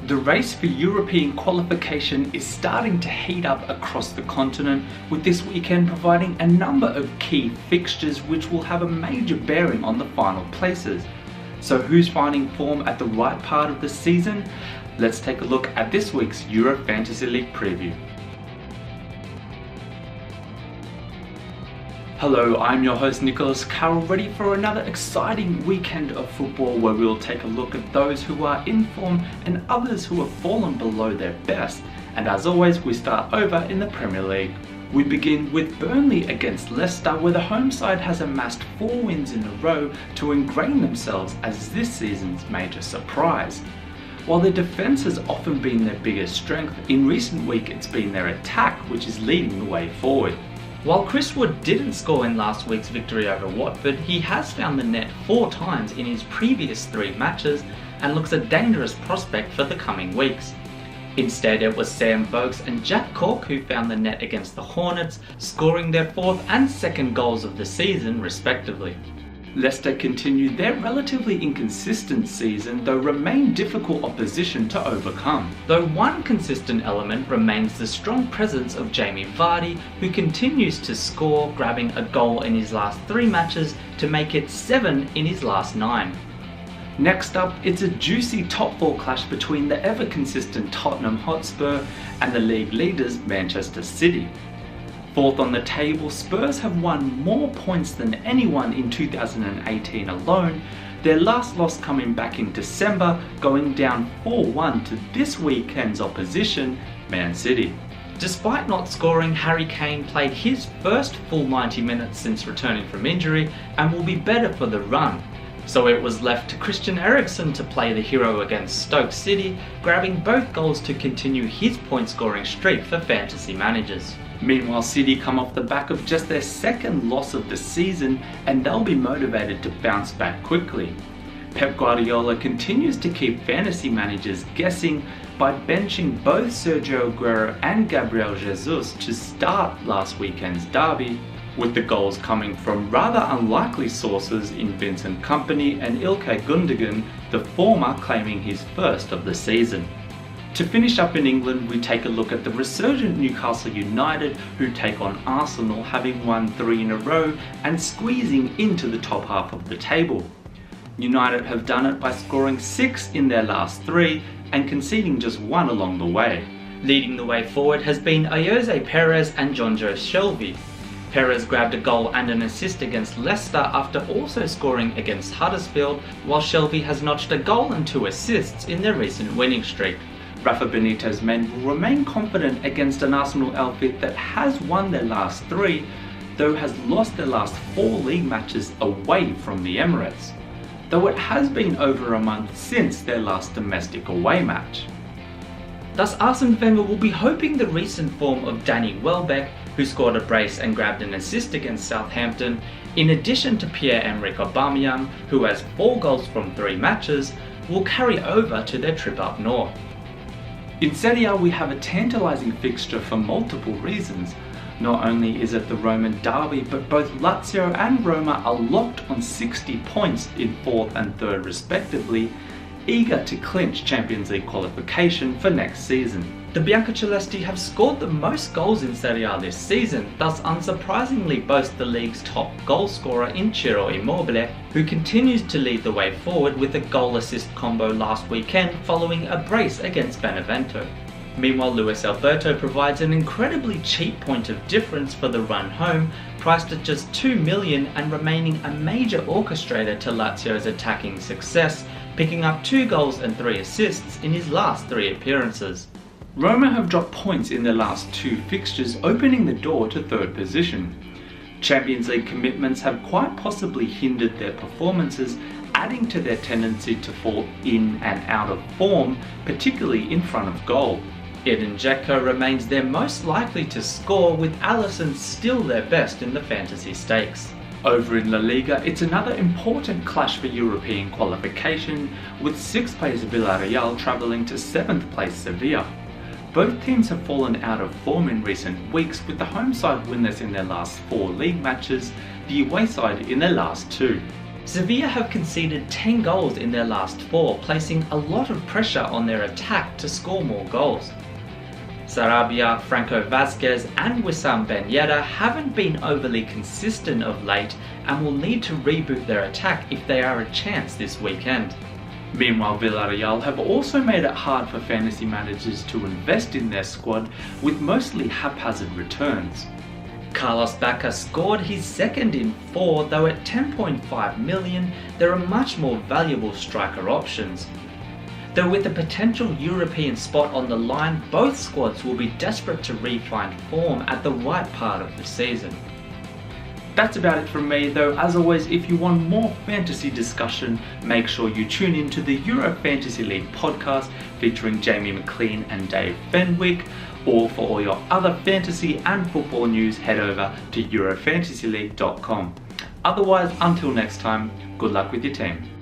The race for European qualification is starting to heat up across the continent, with this weekend providing a number of key fixtures which will have a major bearing on the final places. So who's finding form at the right part of the season? Let's take a look at this week's Euro Fantasy League preview. Hello, I'm your host Nicholas Carroll, ready for another exciting weekend of football where we'll take a look at those who are in form and others who have fallen below their best. And as always, we start over in the Premier League. We begin with Burnley against Leicester, where the home side has amassed 4 wins in a row to ingrain themselves as this season's major surprise. While their defence has often been their biggest strength, in recent weeks it's been their attack which is leading the way forward. While Chris Wood didn't score in last week's victory over Watford, he has found the net 4 times in his previous 3 matches and looks a dangerous prospect for the coming weeks. Instead, it was Sam Vokes and Jack Cork who found the net against the Hornets, scoring their 4th and 2nd goals of the season respectively. Leicester continued their relatively inconsistent season, though remain difficult opposition to overcome. Though one consistent element remains the strong presence of Jamie Vardy, who continues to score, grabbing a goal in his last 3 matches to make it 7 in his last 9. Next up, it's a juicy top 4 clash between the ever-consistent Tottenham Hotspur and the league leaders Manchester City. 4th on the table, Spurs have won more points than anyone in 2018 alone, their last loss coming back in December, going down 4-1 to this weekend's opposition, Man City. Despite not scoring, Harry Kane played his first full 90 minutes since returning from injury and will be better for the run. So it was left to Christian Eriksen to play the hero against Stoke City, grabbing both goals to continue his point scoring streak for fantasy managers. Meanwhile, City come off the back of just their 2nd loss of the season and they'll be motivated to bounce back quickly. Pep Guardiola continues to keep fantasy managers guessing by benching both Sergio Aguero and Gabriel Jesus to start last weekend's derby, with the goals coming from rather unlikely sources in Vincent Kompany and Ilkay Gundogan, the former claiming his first of the season. To finish up in England, we take a look at the resurgent Newcastle United, who take on Arsenal, having won 3 in a row and squeezing into the top half of the table. United have done it by scoring 6 in their last 3 and conceding just 1 along the way. Leading the way forward has been Ayoze Perez and Jonjo Shelvey. Perez grabbed a goal and an assist against Leicester after also scoring against Huddersfield, while Shelvey has notched a goal and 2 assists in their recent winning streak. Rafa Benitez's men will remain confident against an Arsenal outfit that has won their last 3, though has lost their last 4 league matches away from the Emirates, though it has been over a month since their last domestic away match. Thus Arsene Wenger will be hoping the recent form of Danny Welbeck, who scored a brace and grabbed an assist against Southampton, in addition to Pierre-Emerick Aubameyang, who has 4 goals from 3 matches, will carry over to their trip up north. In Serie A, we have a tantalising fixture for multiple reasons. Not only is it the Roman derby, but both Lazio and Roma are locked on 60 points in 4th and 3rd respectively, eager to clinch Champions League qualification for next season. The Biancocelesti have scored the most goals in Serie A this season, thus unsurprisingly boast the league's top goal scorer in Ciro Immobile, who continues to lead the way forward with a goal-assist combo last weekend following a brace against Benevento. Meanwhile, Luis Alberto provides an incredibly cheap point of difference for the run home, priced at just 2 million and remaining a major orchestrator to Lazio's attacking success, picking up 2 goals and 3 assists in his last 3 appearances. Roma have dropped points in their last 2 fixtures, opening the door to 3rd position. Champions League commitments have quite possibly hindered their performances, adding to their tendency to fall in and out of form, particularly in front of goal. Edin Dzeko remains their most likely to score, with Alisson still their best in the fantasy stakes. Over in La Liga, it's another important clash for European qualification, with 6th place Villarreal travelling to 7th place Sevilla. Both teams have fallen out of form in recent weeks, with the home side winless in their last 4 league matches, the away side in their last 2. Sevilla have conceded 10 goals in their last 4, placing a lot of pressure on their attack to score more goals. Sarabia, Franco Vazquez and Wissam Ben Yedder haven't been overly consistent of late and will need to reboot their attack if they are a chance this weekend. Meanwhile, Villarreal have also made it hard for fantasy managers to invest in their squad with mostly haphazard returns. Carlos Bacca scored his second in 4, though at 10.5 million there are much more valuable striker options. Though with a potential European spot on the line, both squads will be desperate to re-find form at the right part of the season. That's about it from me, though as always, if you want more fantasy discussion, make sure you tune in to the Euro Fantasy League podcast featuring Jamie McLean and Dave Fenwick, or for all your other fantasy and football news, head over to eurofantasyleague.com. Otherwise, until next time, good luck with your team.